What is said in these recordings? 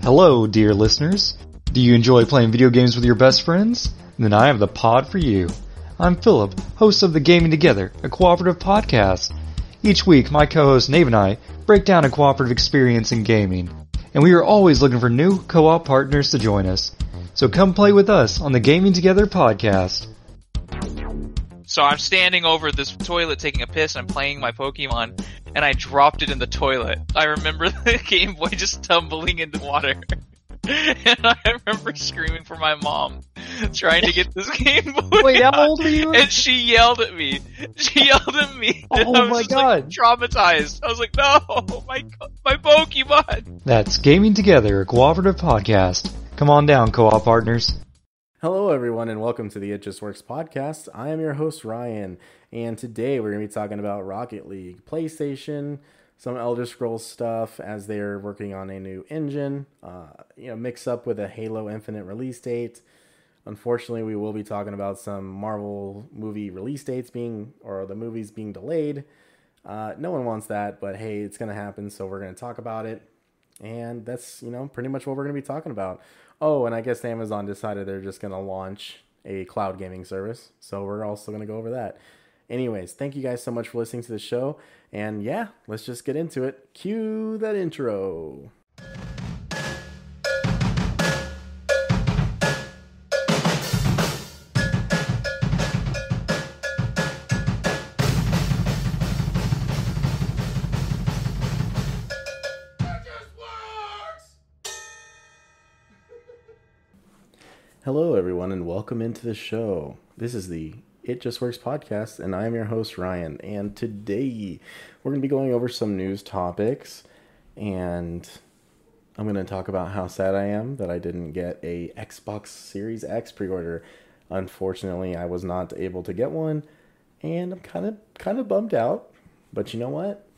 Hello, dear listeners. Do you enjoy playing video games with your best friends? Then I have the pod for you. I'm Philip, host of the Gaming Together, a cooperative podcast. Each week, my co-host Nave and I break down a cooperative experience in gaming. And we are always looking for new co-op partners to join us. So come play with us on the Gaming Together podcast. So I'm standing over this toilet taking a piss and I'm playing my Pokemon and I dropped it in the toilet. I remember the Game Boy just tumbling into water. And I remember screaming for my mom, trying to get this Game Boy Wait, how out. old are you? And she yelled at me. Oh I was my just, god. traumatized. I was like, no, my Pokemon. That's Gaming Together, a cooperative podcast. Come on down, co-op partners. Hello, everyone, and welcome to the It Just Works podcast. I am your host, Ryan, and today we're going to be talking about Rocket League, PlayStation, some Elder Scrolls stuff as they're working on a new engine, mix up with a Halo Infinite release date. Unfortunately, we will be talking about some Marvel movie release dates the movies being delayed. No one wants that, but hey, it's going to happen, so we're going to talk about it. And that's, pretty much what we're going to be talking about. Oh, and I guess Amazon decided they're just going to launch a cloud gaming service. So we're also going to go over that. Anyways, thank you guys so much for listening to the show. And yeah, let's just get into it. Cue that intro. Hello, everyone, and welcome into the show. This is the It Just Works podcast, and I'm your host, Ryan. And today, we're going to be going over some news topics, and I'm going to talk about how sad I am that I didn't get a Xbox Series X pre-order. Unfortunately, I was not able to get one, and I'm kind of bummed out. But you know what?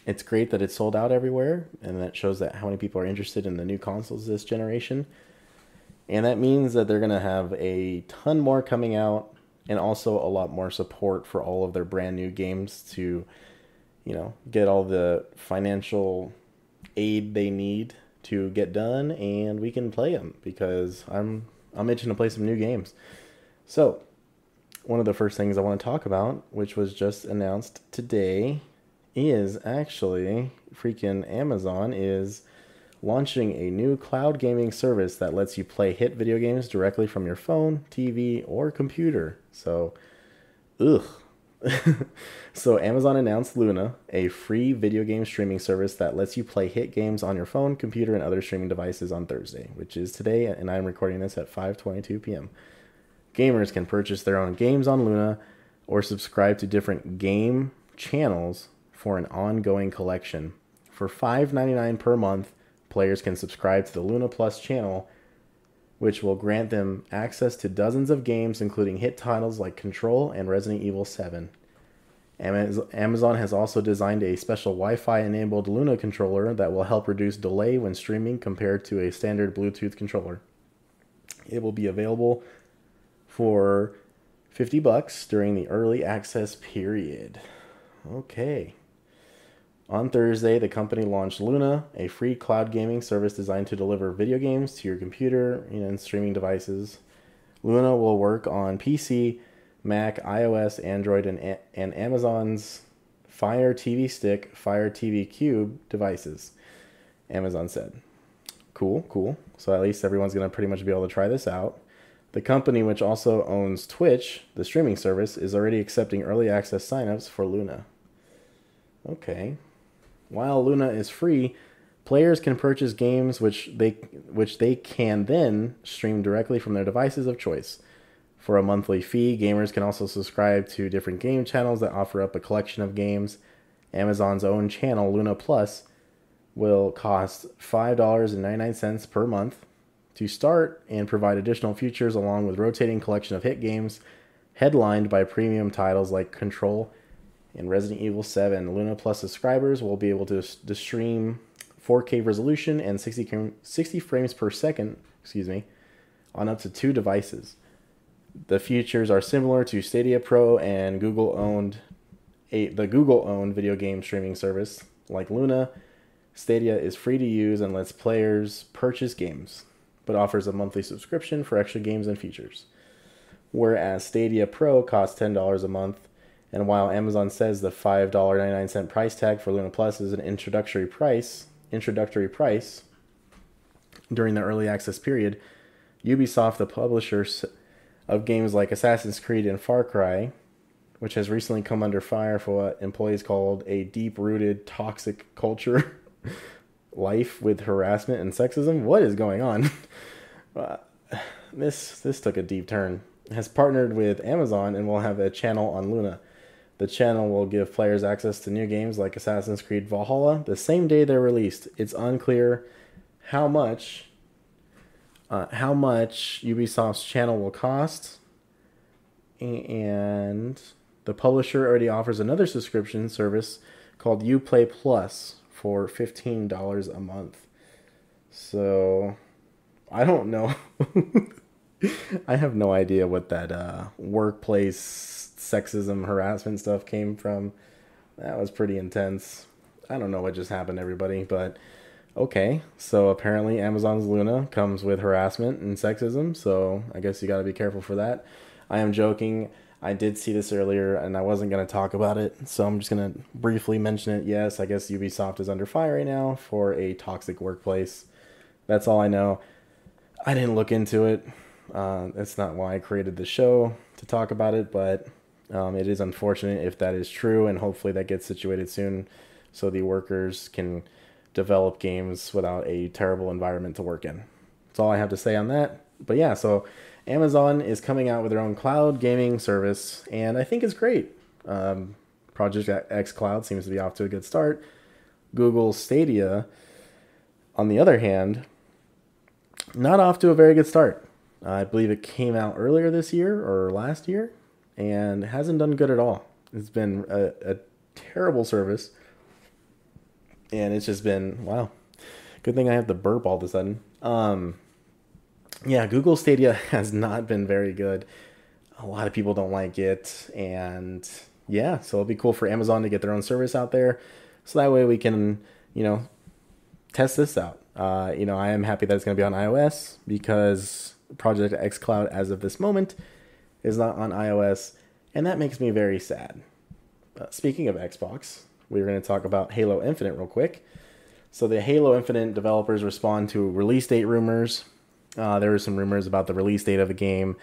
It's great that it's sold out everywhere, and that shows that how many people are interested in the new consoles this generation. And that means that they're going to have a ton more coming out and also a lot more support for all of their brand new games to, get all the financial aid they need to get done, and we can play them because I'm itching to play some new games. So, one of the first things I want to talk about, which was just announced today, is actually freaking Amazon is launching a new cloud gaming service that lets you play hit video games directly from your phone, TV, or computer. So, So Amazon announced Luna, a free video game streaming service that lets you play hit games on your phone, computer, and other streaming devices on Thursday, which is today, and I'm recording this at 5:22 p.m. Gamers can purchase their own games on Luna or subscribe to different game channels for an ongoing collection. For $5.99 per month, players can subscribe to the Luna Plus channel, which will grant them access to dozens of games, including hit titles like Control and Resident Evil 7. Amazon has also designed a special Wi-Fi enabled Luna controller that will help reduce delay when streaming compared to a standard Bluetooth controller. It will be available for $50 during the early access period. Okay. On Thursday, the company launched Luna, a free cloud gaming service designed to deliver video games to your computer and streaming devices. Luna will work on PC, Mac, iOS, Android, and Amazon's Fire TV Stick, Fire TV Cube devices, Amazon said. Cool. So at least everyone's going to pretty much be able to try this out. The company, which also owns Twitch, the streaming service, is already accepting early access signups for Luna. Okay. While Luna is free, players can purchase games which they can then stream directly from their devices of choice. For a monthly fee, gamers can also subscribe to different game channels that offer up a collection of games. Amazon's own channel, Luna Plus, will cost $5.99 per month to start and provide additional features along with rotating collection of hit games headlined by premium titles like Control and Resident Evil 7. Luna Plus subscribers will be able to stream 4K resolution and 60 frames per second, on up to 2 devices. The features are similar to Stadia Pro and the Google-owned video game streaming service like Luna. Stadia is free to use and lets players purchase games, but offers a monthly subscription for extra games and features. Whereas Stadia Pro costs $10 a month, and while Amazon says the $5.99 price tag for Luna Plus is an introductory price during the early access period, Ubisoft, the publisher of games like Assassin's Creed and Far Cry, which has recently come under fire for what employees called a deep-rooted toxic culture, life with harassment and sexism. What is going on? This took a deep turn. Has partnered with Amazon and will have a channel on Luna. The channel will give players access to new games like Assassin's Creed Valhalla the same day they're released. It's unclear how much Ubisoft's channel will cost, and the publisher already offers another subscription service called Uplay Plus for $15 a month. So I don't know. I have no idea what that workplace sexism harassment stuff came from. That was pretty intense. I don't know what just happened, everybody, but okay. So apparently Amazon's Luna comes with harassment and sexism, so I guess you got to be careful for that. I am joking. I did see this earlier, and I wasn't going to talk about it, so I'm just going to briefly mention it. Yes, I guess Ubisoft is under fire right now for a toxic workplace. That's all I know. I didn't look into it. That's not why I created the show, to talk about it, but it is unfortunate if that is true, and hopefully that gets situated soon so the workers can develop games without a terrible environment to work in. That's all I have to say on that. But yeah, so Amazon is coming out with their own cloud gaming service, and I think it's great. Project X Cloud seems to be off to a good start. Google Stadia, on the other hand, not off to a very good start. I believe it came out earlier this year or last year, and hasn't done good at all. It's been a terrible service, and it's just been, wow. Good thing I have the burp all of a sudden. Yeah, Google Stadia has not been very good. A lot of people don't like it, and yeah, so it'll be cool for Amazon to get their own service out there, so that way we can, test this out. I am happy that it's going to be on iOS, because Project X Cloud, as of this moment, is not on iOS, and that makes me very sad. Speaking of Xbox, we're going to talk about Halo Infinite real quick. So the Halo Infinite developers respond to release date rumors. There were some rumors about the release date of the game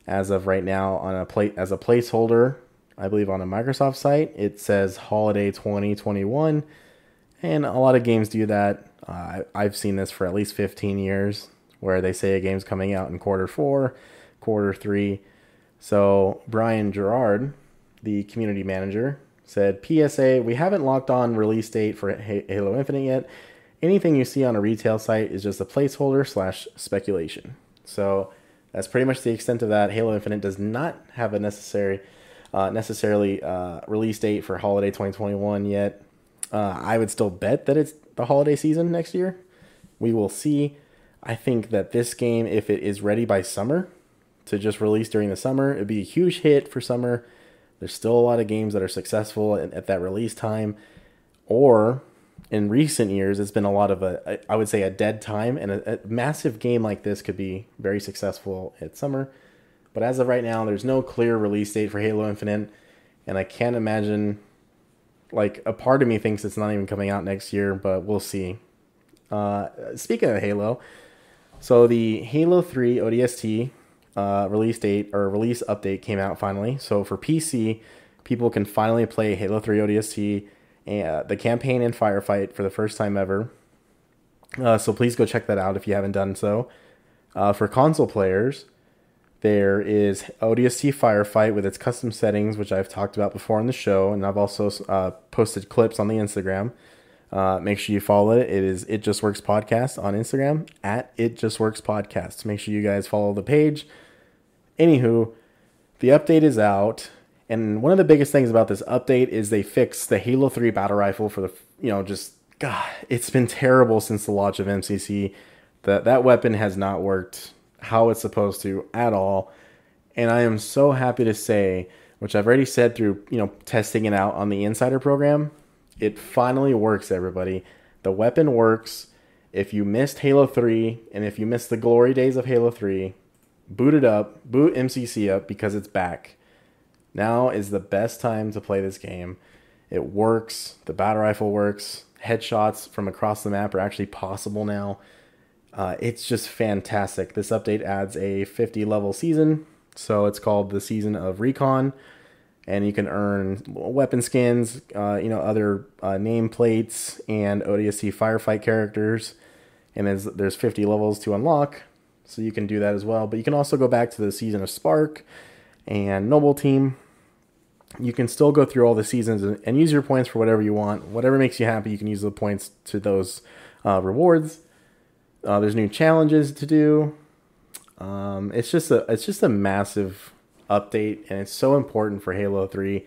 as of right now on as a placeholder. I believe on a Microsoft site, it says holiday 2021, and a lot of games do that. I've seen this for at least 15 years, where they say a game's coming out in quarter 4, quarter 3. So Brian Gerard, the community manager, said, PSA, we haven't locked on release date for Halo Infinite yet. Anything you see on a retail site is just a placeholder / speculation. So that's pretty much the extent of that. Halo Infinite does not have a necessarily release date for holiday 2021 yet. I would still bet that it's the holiday season next year. We will see. I think that this game, if it is ready by summer to just release during the summer, it'd be a huge hit for summer. There's still a lot of games that are successful at that release time. Or in recent years, it's been a lot of I would say a dead time, and a massive game like this could be very successful at summer. But as of right now, there's no clear release date for Halo Infinite, and I can't imagine, a part of me thinks it's not even coming out next year, but we'll see. Speaking of Halo, so the Halo 3 ODST release date or release update came out finally. So for PC, people can finally play Halo 3 ODST, the campaign and firefight for the first time ever. So please go check that out if you haven't done so. For console players, there is ODST Firefight with its custom settings, which I've talked about before on the show, and I've also posted clips on the Instagram. Make sure you follow it. It is ItJustWorksPodcast on Instagram, at ItJustWorksPodcast. Make sure you guys follow the page. Anywho, the update is out, and one of the biggest things about this update is they fixed the Halo 3 battle rifle for God, it's been terrible since the launch of MCC. That weapon has not worked how it's supposed to at all, and I am so happy to say, which I've already said through testing it out on the Insider program, it finally works, everybody. The weapon works. If you missed Halo 3 and if you missed the glory days of Halo 3, boot it up, boot MCC up because it's back. Now is the best time to play this game. It works. The battle rifle works. Headshots from across the map are actually possible now. It's just fantastic. This update adds a 50 level season. So it's called the Season of Recon. And you can earn weapon skins, other nameplates, and ODST firefight characters. And there's 50 levels to unlock. So you can do that as well. But you can also go back to the Season of Spark and Noble Team. You can still go through all the seasons and use your points for whatever you want. Whatever makes you happy, you can use the points to those rewards. There's new challenges to do. It's just a massive update, and it's so important for Halo 3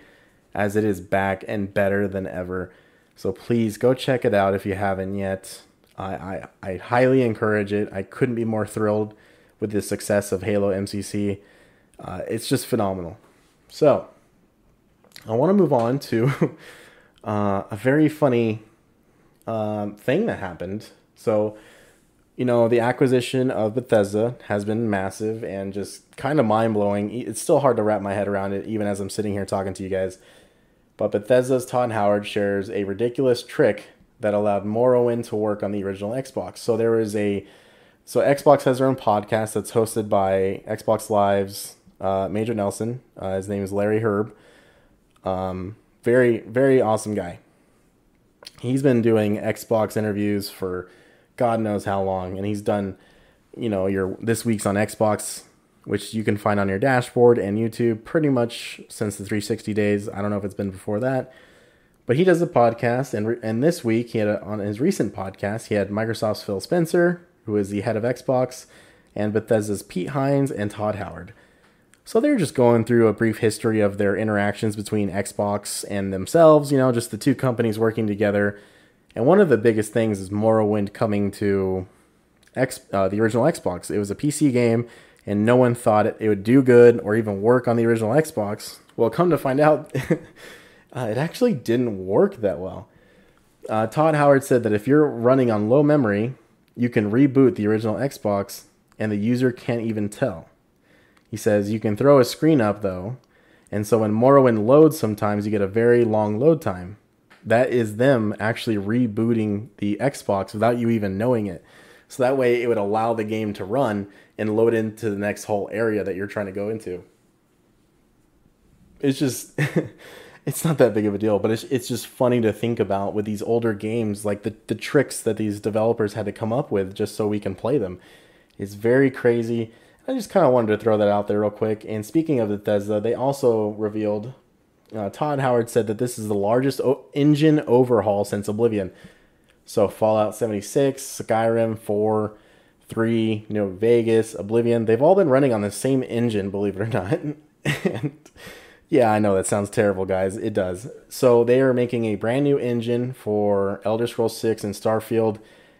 as it is back and better than ever. So please go check it out if you haven't yet. I highly encourage it. I couldn't be more thrilled with the success of Halo MCC. It's just phenomenal. So I want to move on to a very funny thing that happened. So, the acquisition of Bethesda has been massive and just kind of mind-blowing. It's still hard to wrap my head around it, even as I'm sitting here talking to you guys. But Bethesda's Todd Howard shares a ridiculous trick that allowed Morrowind to work on the original Xbox. So Xbox has their own podcast that's hosted by Xbox Live's Major Nelson. His name is Larry Herb. Very, very awesome guy. He's been doing Xbox interviews for God knows how long, and he's done, your This Week's on Xbox, which you can find on your dashboard and YouTube pretty much since the 360 days. I don't know if it's been before that, but he does a podcast, and this week on his recent podcast, he had Microsoft's Phil Spencer, who is the head of Xbox, and Bethesda's Pete Hines and Todd Howard. So they're just going through a brief history of their interactions between Xbox and themselves, just the two companies working together. And one of the biggest things is Morrowind coming to the original Xbox. It was a PC game, and no one thought it would do good or even work on the original Xbox. Well, come to find out, it actually didn't work that well. Todd Howard said that if you're running on low memory, you can reboot the original Xbox, and the user can't even tell. He says you can throw a screen up, though, and so when Morrowind loads sometimes, you get a very long load time. That is them actually rebooting the Xbox without you even knowing it. So that way it would allow the game to run and load into the next whole area that you're trying to go into. It's just, it's not that big of a deal, but it's just funny to think about with these older games, like the tricks that these developers had to come up with just so we can play them. It's very crazy. I just kind of wanted to throw that out there real quick. And speaking of Bethesda, they also revealed, Todd Howard said that this is the largest engine overhaul since Oblivion. So Fallout 76, Skyrim 4, 3, Vegas, Oblivion, they've all been running on the same engine, believe it or not. And yeah, I know that sounds terrible, guys. It does. So they are making a brand new engine for Elder Scrolls 6 and Starfield,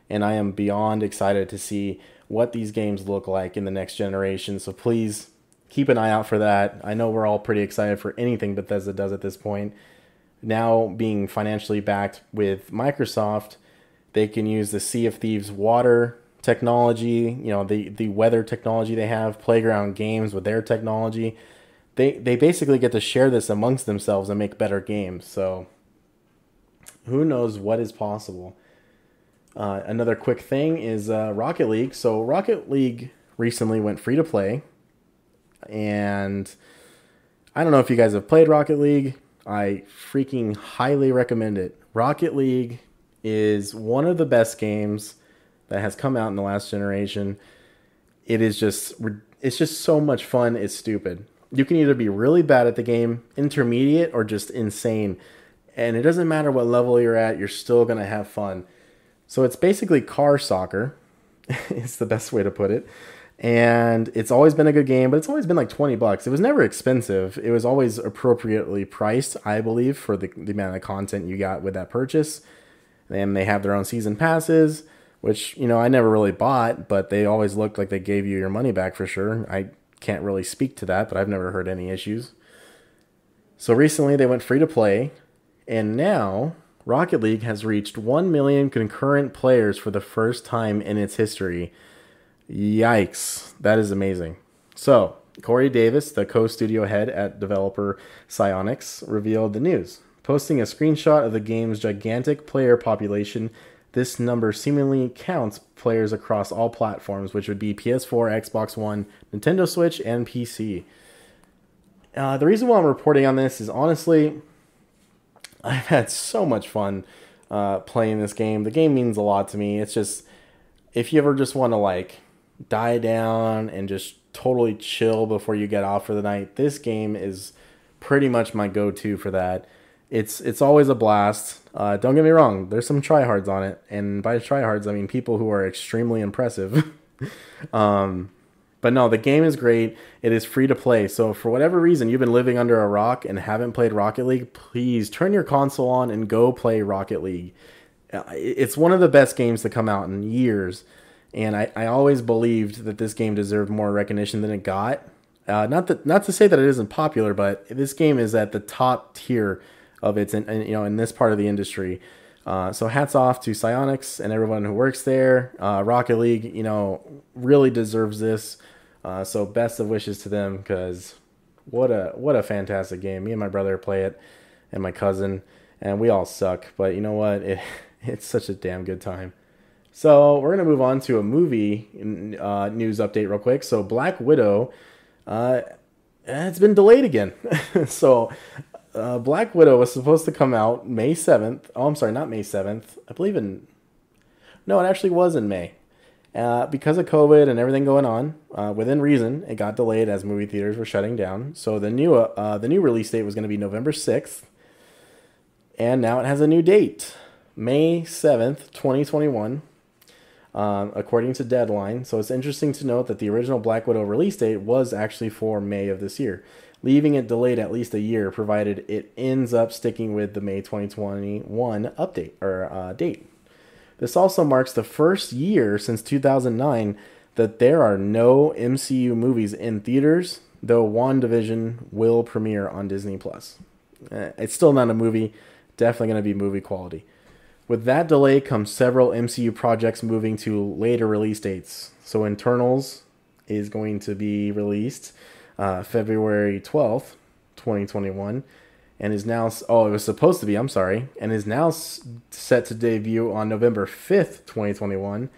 and I am beyond excited to see what these games look like in the next generation. So please keep an eye out for that. I know we're all pretty excited for anything Bethesda does at this point. Now being financially backed with Microsoft, they can use the Sea of Thieves water technology, the weather technology they have, Playground Games with their technology. They basically get to share this amongst themselves and make better games. So who knows what is possible. Another quick thing is Rocket League. So Rocket League recently went free to play. And I don't know if you guys have played Rocket League. I freaking highly recommend it. Rocket League is one of the best games that has come out in the last generation. It's just so much fun. It's stupid. You can either be really bad at the game, intermediate, or just insane. And it doesn't matter what level you're at, you're still going to have fun. So it's basically car soccer. It's the best way to put it. And it's always been a good game, but it's always been like $20. It was never expensive. It was always appropriately priced, I believe, for the amount of content you got with that purchase. And they have their own season passes, which, I never really bought, but they always looked like they gave you your money back for sure. I can't really speak to that, but I've never heard any issues. So recently they went free to play, and now Rocket League has reached 1 million concurrent players for the first time in its history. Yikes. That is amazing. So, Corey Davis, the co-studio head at developer Psyonix, revealed the news. Posting a screenshot of the game's gigantic player population, this number seemingly counts players across all platforms, which would be PS4, Xbox One, Nintendo Switch, and PC. The reason why I'm reporting on this is, honestly, I've had so much fun playing this game. The game means a lot to me. It's just, if you ever just want to like die down and just totally chill before you get off for the night, this game is pretty much my go-to for that. It's always a blast. Don't get me wrong, there's some tryhards on it, and by tryhards I mean people who are extremely impressive. But no, the game is great. It is free to play. So for whatever reason you've been living under a rock and haven't played Rocket League, please turn your console on and go play Rocket League. It's one of the best games to come out in years, and I always believed that this game deserved more recognition than it got. Not to say that it isn't popular, but this game is at the top tier of its in this part of the industry. So hats off to Psyonix and everyone who works there. Rocket League, really deserves this. So best of wishes to them, because what a fantastic game. Me and my brother play it, and my cousin, and we all suck. But you know what? It's such a damn good time. So we're gonna move on to a movie news update real quick. So Black Widow, it's been delayed again. So Black Widow was supposed to come out May 7th. Oh, I'm sorry, not May 7th. No, it actually was in May. Because of COVID and everything going on, within reason, it got delayed as movie theaters were shutting down. So the new release date was going to be November 6th. And now it has a new date, May 7th, 2021, according to Deadline. So it's interesting to note that the original Black Widow release date was actually for May of this year, leaving it delayed at least a year, provided it ends up sticking with the May 2021 update or date. This also marks the first year since 2009 that there are no MCU movies in theaters, though WandaVision will premiere on Disney+. It's still not a movie, definitely going to be movie quality. With that delay comes several MCU projects moving to later release dates. So Eternals is going to be released February 12th, 2021, and is now, it was supposed to be, and is now set to debut on November 5th, 2021.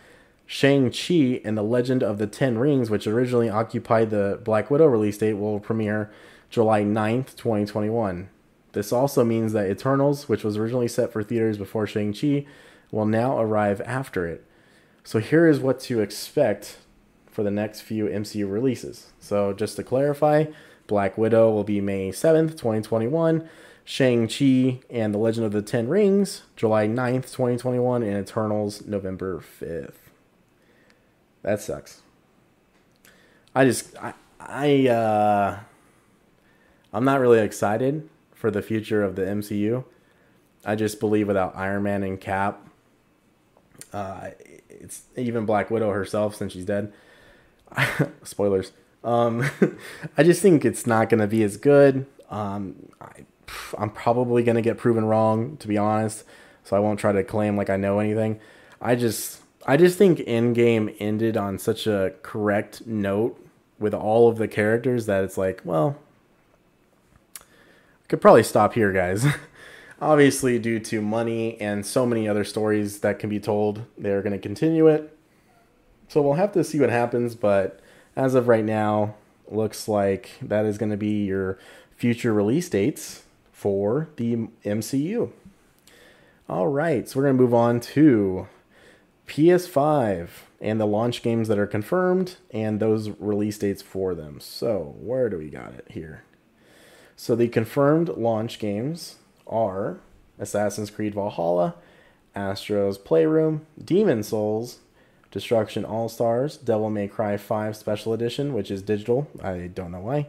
Shang-Chi and the Legend of the Ten Rings, which originally occupied the Black Widow release date, will premiere July 9th, 2021. This also means that Eternals, which was originally set for theaters before Shang-Chi, will now arrive after it. So here is what to expect for the next few MCU releases. So just to clarify, Black Widow will be May 7th, 2021. Shang-Chi and the Legend of the Ten Rings, July 9th, 2021. And Eternals, November 5th. That sucks. I'm not really excited for the future of the MCU. I just believe without Iron Man and Cap, it's even Black Widow herself, since she's dead. Spoilers. I just think it's not going to be as good. I'm probably going to get proven wrong, to be honest, so I won't try to claim like I know anything. I just think Endgame ended on such a correct note with all of the characters that it's like, well, I could probably stop here, guys. Obviously, due to money and so many other stories that can be told, they're going to continue it. So we'll have to see what happens, but as of right now, looks like that is going to be your future release dates for the MCU. All right, so we're going to move on to PS5 and the launch games that are confirmed and those release dates for them. So where do we got it here? So the confirmed launch games are Assassin's Creed Valhalla, Astro's Playroom, Demon Souls, Destruction All-Stars, Devil May Cry 5 Special Edition, which is digital. I don't know why.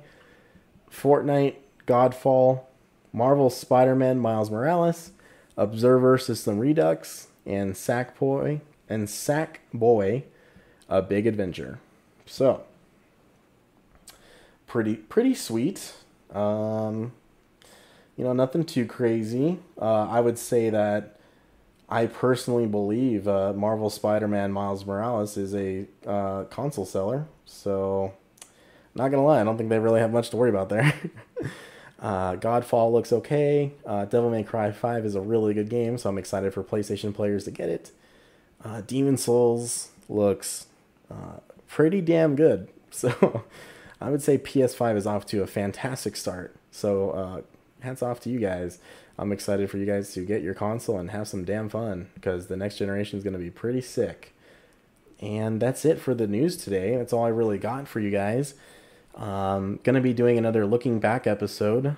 Fortnite, Godfall, Marvel Spider-Man Miles Morales, Observer System Redux, and Sackboy, A Big Adventure. So, pretty sweet. nothing too crazy. I would say that I personally believe Marvel Spider-Man Miles Morales is a console seller. So, not gonna lie, I don't think they really have much to worry about there. Godfall looks okay. Devil May Cry 5 is a really good game, so I'm excited for PlayStation players to get it. Demon Souls looks pretty damn good. So I would say PS5 is off to a fantastic start. So hats off to you guys. I'm excited for you guys to get your console and have some damn fun, because the next generation is going to be pretty sick. And that's it for the news today. That's all I really got for you guys. Going to be doing another looking back episode.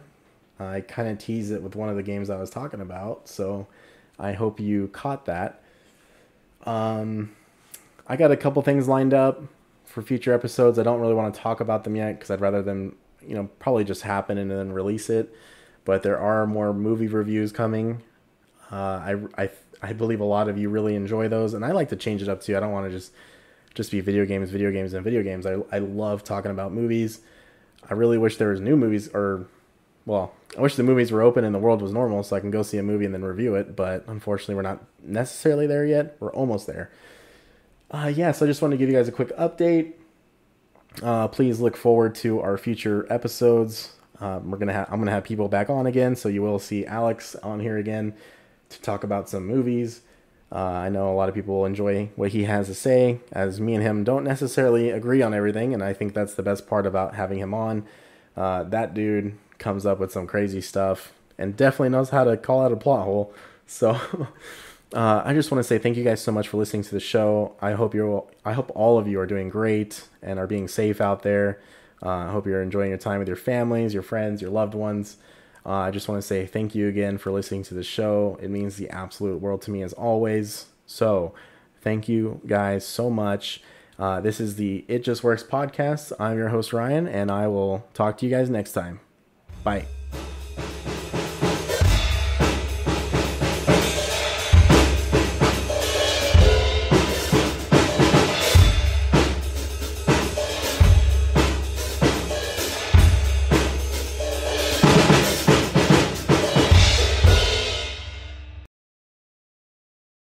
I kind of teased it with one of the games I was talking about, so I hope you caught that. I got a couple things lined up for future episodes. I don't really want to talk about them yet, because I'd rather them, probably just happen and then release it. But there are more movie reviews coming. I believe a lot of you really enjoy those, and I like to change it up too. I don't want to just be video games. I love talking about movies. I really wish there was new movies, I wish the movies were open and the world was normal so I can go see a movie and then review it, but unfortunately we're not necessarily there yet. We're almost there. So I just want to give you guys a quick update. Please look forward to our future episodes. I'm gonna have people back on again, so you will see Alex on here again to talk about some movies. I know a lot of people will enjoy what he has to say, as me and him don't necessarily agree on everything, and I think that's the best part about having him on. That dude comes up with some crazy stuff and definitely knows how to call out a plot hole. So I just want to say thank you guys so much for listening to the show. I hope all of you are doing great and are being safe out there. I hope you're enjoying your time with your families, your friends, your loved ones. I just want to say thank you again for listening to the show. It means the absolute world to me as always. So thank you guys so much. This is the It Just Works podcast. I'm your host, Ryan, and I will talk to you guys next time. Bye.